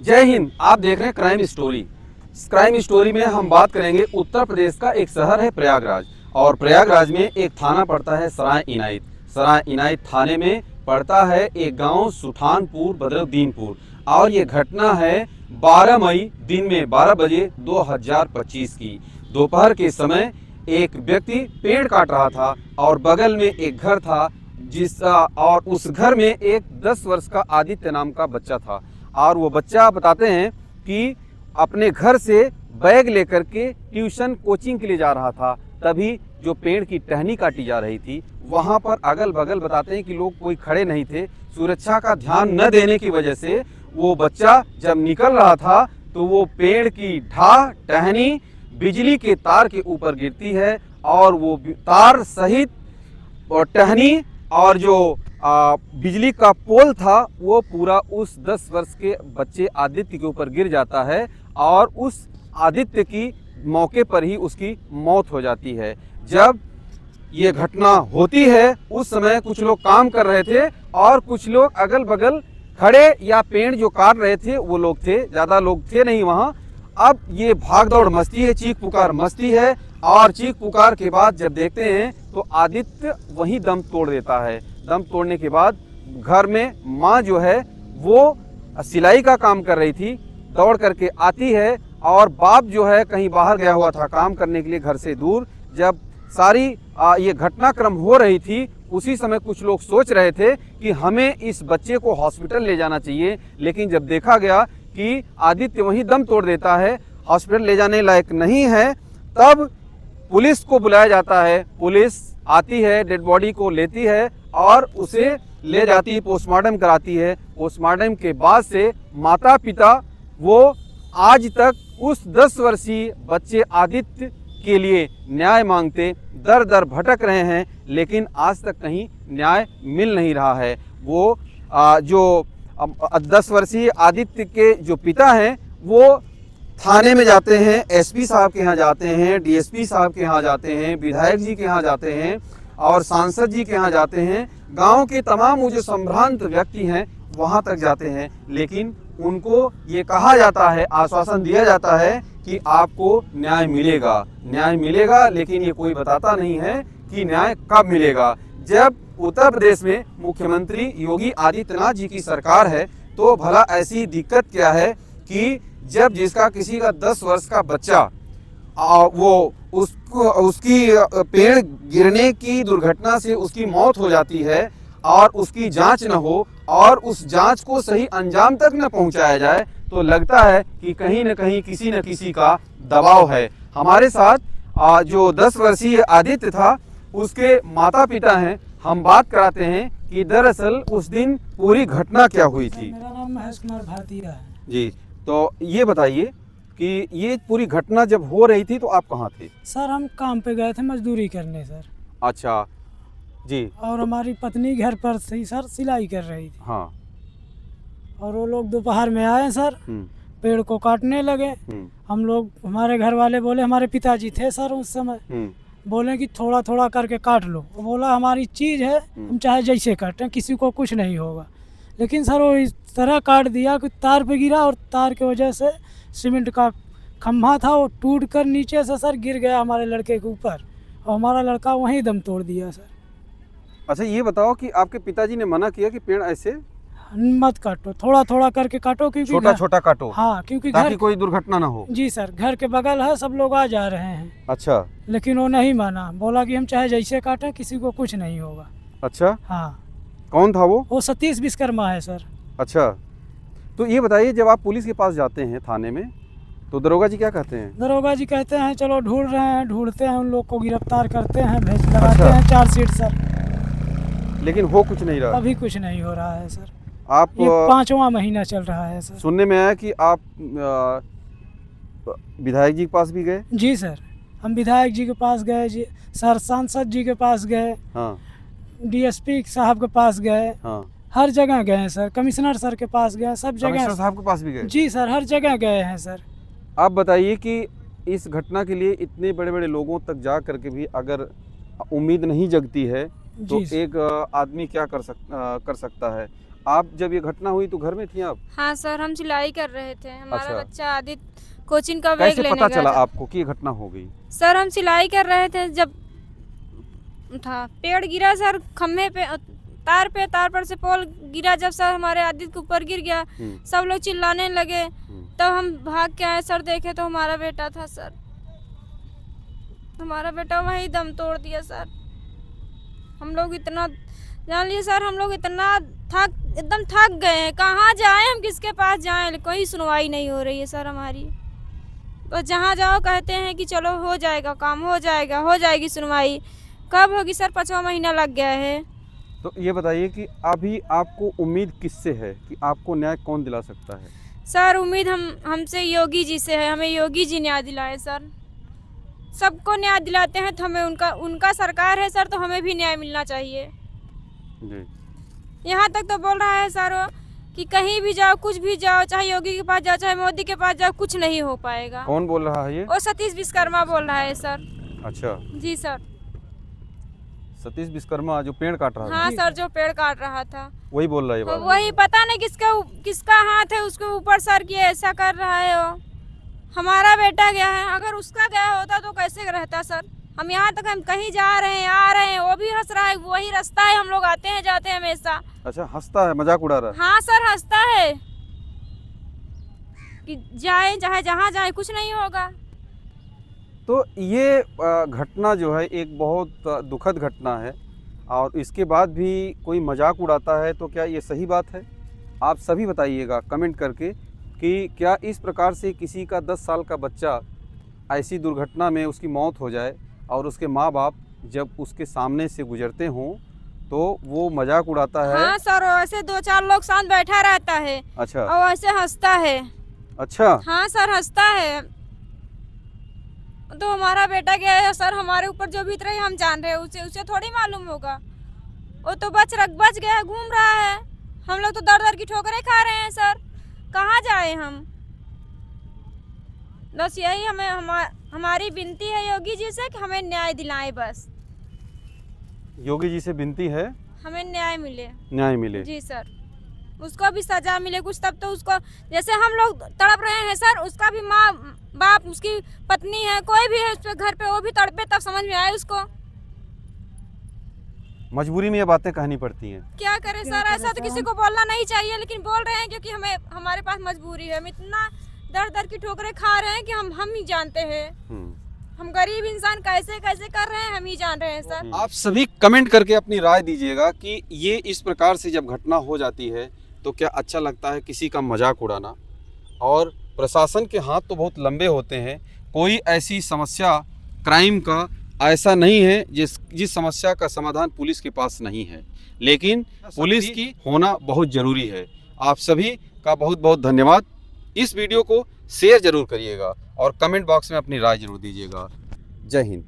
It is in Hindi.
जय हिंद। आप देख रहे हैं क्राइम स्टोरी। क्राइम स्टोरी में हम बात करेंगे उत्तर प्रदेश का एक शहर है प्रयागराज, और प्रयागराज में एक थाना पड़ता है सराय इनायत। सराय इनायत थाने में पड़ता है एक गांव सुठानपुर बदरुद्दीनपुर, और ये घटना है 12 मई दिन में 12 बजे 2025 की। दोपहर के समय एक व्यक्ति पेड़ काट रहा था और बगल में एक घर था और उस घर में एक 10 वर्ष का आदित्य नाम का बच्चा था। और वो बच्चा बताते हैं कि अपने घर से बैग लेकर के ट्यूशन कोचिंग के लिए जा रहा था। तभी जो पेड़ की टहनी काटी जा रही थी वहां पर अगल बगल बताते हैं कि लोग कोई खड़े नहीं थे। सुरक्षा का ध्यान न देने की वजह से वो बच्चा जब निकल रहा था तो वो पेड़ की टहनी बिजली के तार के ऊपर गिरती है, और वो तार सहित और टहनी और जो बिजली का पोल था वो पूरा उस 10 वर्ष के बच्चे आदित्य के ऊपर गिर जाता है, और उस आदित्य की मौके पर ही उसकी मौत हो जाती है। जब ये घटना होती है उस समय कुछ लोग काम कर रहे थे और कुछ लोग अगल बगल खड़े या पेड़ जो काट रहे थे वो लोग थे, ज़्यादा लोग थे नहीं वहाँ। अब ये भाग दौड़ मस्ती है, चीख पुकार मस्ती है, और चीख पुकार के बाद जब देखते हैं तो आदित्य वहीं दम तोड़ देता है। दम तोड़ने के बाद घर में माँ जो है वो सिलाई का काम कर रही थी, दौड़ करके आती है, और बाप जो है कहीं बाहर गया हुआ था काम करने के लिए घर से दूर। जब सारी ये घटनाक्रम हो रही थी उसी समय कुछ लोग सोच रहे थे कि हमें इस बच्चे को हॉस्पिटल ले जाना चाहिए, लेकिन जब देखा गया कि आदित्य वहीं दम तोड़ देता है, हॉस्पिटल ले जाने लायक नहीं है, तब पुलिस को बुलाया जाता है। पुलिस आती है, डेड बॉडी को लेती है और उसे ले जाती है, पोस्टमार्टम कराती है। पोस्टमार्टम के बाद से माता पिता वो आज तक उस 10 वर्षीय बच्चे आदित्य के लिए न्याय मांगते दर दर भटक रहे हैं, लेकिन आज तक कहीं न्याय मिल नहीं रहा है। वो जो 10 वर्षीय आदित्य के जो पिता हैं वो थाने में जाते हैं, एसपी साहब के यहाँ जाते हैं, डीएसपी साहब के यहाँ जाते हैं, विधायक जी के यहाँ जाते हैं और सांसद जी के यहाँ जाते हैं। गांव के तमाम वो जो संभ्रांत व्यक्ति हैं वहाँ तक जाते हैं, लेकिन उनको ये कहा जाता है, आश्वासन दिया जाता है कि आपको न्याय मिलेगा, न्याय मिलेगा, लेकिन ये कोई बताता नहीं है कि न्याय कब मिलेगा। जब उत्तर प्रदेश में मुख्यमंत्री योगी आदित्यनाथ जी की सरकार है तो भला ऐसी दिक्कत क्या है कि जब जिसका किसी का 10 वर्ष का बच्चा वो उसकी पेड़ गिरने की दुर्घटना से उसकी मौत हो जाती है और उसकी जांच न हो और उस जांच को सही अंजाम तक न पहुंचाया जाए, तो लगता है कि कहीं न कहीं किसी न किसी का दबाव है। हमारे साथ जो 10 वर्षीय आदित्य था उसके माता पिता हैं, हम बात कराते हैं कि दरअसल उस दिन पूरी घटना क्या हुई थी। मेरा नाम महेश कुमार भारतीय है जी, तो ये बताइए कि ये पूरी घटना जब हो रही थी तो आप कहाँ थे? सर, हम काम पे गए थे मजदूरी करने सर। अच्छा जी। और हमारी पत्नी घर पर थी सर, सिलाई कर रही थी। हाँ। और वो लोग दोपहर में आए सर, पेड़ को काटने लगे। हम लोग, हमारे घर वाले बोले, हमारे पिताजी थे सर उस समय, बोले कि थोड़ा थोड़ा करके काट लो। वो बोला हमारी चीज़ है, हम चाहे जैसे काटें, किसी को कुछ नहीं होगा। लेकिन सर वो इस तरह काट दिया कि तार पे गिरा, और तार की वजह से सीमेंट का खम्भा था वो टूट कर नीचे से सर गिर गया हमारे लड़के के ऊपर, और हमारा लड़का वहीं दम तोड़ दिया सर। अच्छा, ये बताओ कि आपके पिताजी ने मना किया कि पेड़ ऐसे मत काटो, थोड़ा थोड़ा करके काटो, क्योंकि छोटा छोटा काटो। हाँ, क्योंकि ताकि कोई दुर्घटना ना हो। जी सर, घर के बगल है, सब लोग आ जा रहे हैं। अच्छा। लेकिन वो नहीं माना, बोला कि हम चाहे जैसे काटें, किसी को कुछ नहीं होगा। अच्छा। हाँ। कौन था वो? वो सतीश विश्वकर्मा है सर। अच्छा, तो ये बताइए, जब आप पुलिस के पास जाते हैं थाने में तो दरोगा जी क्या कहते हैं? दरोगा जी कहते हैं चलो ढूंढ रहे हैं, ढूंढते हैं, उन लोग को गिरफ्तार करते हैं, भेज लगाते हैं चार्जशीट सर। लेकिन हो कुछ नहीं रहा? अभी कुछ नहीं हो रहा है सर। आप ये 5वां महीना चल रहा है सर। सुनने में आया कि आप विधायक जी के पास भी गए? जी सर, हम विधायक जी के पास गए जी सर, सांसद जी के पास गए। हाँ। डीएसपी साहब के पास गए। हाँ। हर जगह गए हैं सर, कमिश्नर सर के पास गए, सब जगह। कमिश्नर साहब के पास भी गए? जी सर, हर जगह गए हैं सर। आप बताइए कि इस घटना के लिए इतने बड़े बड़े लोगों तक जा करके भी अगर उम्मीद नहीं जगती है तो एक आदमी क्या कर सकता है। आप जब ये घटना हुई तो घर में थी आप? हाँ सर, हम सिलाई कर रहे थे। हमारा अच्छा। बच्चा आदित्य कोचिंग का बैग कैसे लेने पता गया चला था। आपको कि ये घटना हो गई? सर हम सिलाई कर रहे थे, जब था पेड़ गिरा सर खम्भे पे, तार पर से पोल गिरा। जब सर हमारे आदित्य के ऊपर गिर गया, सब लोग चिल्लाने लगे। तब हम भाग के आए सर, देखे तो हमारा बेटा था सर। हमारा बेटा वहीं दम तोड़ दिया सर। हम लोग इतना जान लिए सर, हम लोग इतना एकदम थक गए हैं। कहाँ जाएं हम, किसके पास जाएं? कोई सुनवाई नहीं हो रही है सर हमारी। तो जहाँ जाओ कहते हैं कि चलो हो जाएगा काम, हो जाएगा, हो जाएगी सुनवाई। कब होगी सर? 5वां महीना लग गया है। तो ये बताइए कि अभी आपको उम्मीद किससे है कि आपको न्याय कौन दिला सकता है? सर उम्मीद हमसे योगी जी से है। हमें योगी जी न्याय दिलाए सर। सबको न्याय दिलाते हैं तो हमें उनका सरकार है सर, तो हमें भी न्याय मिलना चाहिए जी। यहाँ तक तो बोल रहा है सर वो कि कहीं भी जाओ, कुछ भी जाओ, चाहे योगी के पास जाओ, चाहे मोदी के पास जाओ, कुछ नहीं हो पाएगा। कौन बोल रहा है ये? वो सतीश विश्वकर्मा बोल रहा है सर। अच्छा, जी सर। सतीश विश्वकर्मा जो पेड़ काट रहा हाँ था, सर, जो पेड़ काट रहा था वही बोल रहा है ये बात? वही, पता नहीं किसका हाथ है उसके ऊपर सर, कि ऐसा कर रहा है वो। हमारा बेटा गया है, अगर उसका गया होता तो कैसे रहता सर? हम यहाँ तक हम कहीं जा रहे हैं, आ रहे हैं, वो भी हंस रहा है। वही रास्ता है, हम लोग आते हैं जाते हैं हमेशा। अच्छा, हंसता है, मजाक उड़ा रहा है? हाँ सर, हंसता है कि जाए चाहे जहाँ जाए कुछ नहीं होगा। तो ये घटना जो है एक बहुत दुखद घटना है, और इसके बाद भी कोई मजाक उड़ाता है, तो क्या ये सही बात है? आप सभी बताइएगा कमेंट करके कि क्या इस प्रकार से किसी का 10 साल का बच्चा ऐसी दुर्घटना में उसकी मौत हो जाए और उसके माँ बाप जब उसके सामने से गुजरते हों तो वो मजाक उड़ाता है? हाँ सर, ऐसे 2-4 लोग साथ बैठा रहता है। अच्छा। और ऐसे हंसता है। अच्छा। हाँ सर, हंसता है। तो हमारा बेटा गया है सर, हमारे ऊपर जो बीत रही हम जान रहे हैं, उसे थोड़ी मालूम होगा। वो तो बच गया, घूम रहा है। हम लोग तो दर की ठोकरें खा रहे हैं सर। कहाँ जाए हम? बस यही हमारी विनती है योगी जी से कि हमें न्याय दिलाएं बस। योगी जी से विनती है हमें न्याय मिले। न्याय मिले। जी सर, उसको भी सजा मिले कुछ, तब तो उसको, जैसे हम लोग तड़प रहे हैं सर, उसका भी माँ बाप, उसकी पत्नी है, कोई भी है उस पे घर पे, वो भी तड़पे, तब समझ में आए उसको। मजबूरी में ये बातें कहनी पड़ती हैं। क्या करें सर, ऐसा तो किसी को बोलना नहीं चाहिए, लेकिन बोल रहे हैं क्योंकि हमारे पास मजबूरी है। हम इतना दर की ठोकरें खा रहे हैं कि हम ही जानते हैं। हम गरीब इंसान कैसे कर रहे हैं, हम ही जान रहे हैं सर। आप सभी कमेंट करके अपनी राय दीजिएगा कि ये इस प्रकार से जब घटना हो जाती है तो क्या अच्छा लगता है किसी का मजाक उड़ाना? और प्रशासन के हाथ तो बहुत लंबे होते हैं। कोई ऐसी समस्या क्राइम का ऐसा नहीं है जिस समस्या का समाधान पुलिस के पास नहीं है, लेकिन पुलिस की होना बहुत ज़रूरी है। आप सभी का बहुत बहुत धन्यवाद। इस वीडियो को शेयर ज़रूर करिएगा और कमेंट बॉक्स में अपनी राय ज़रूर दीजिएगा। जय हिंद।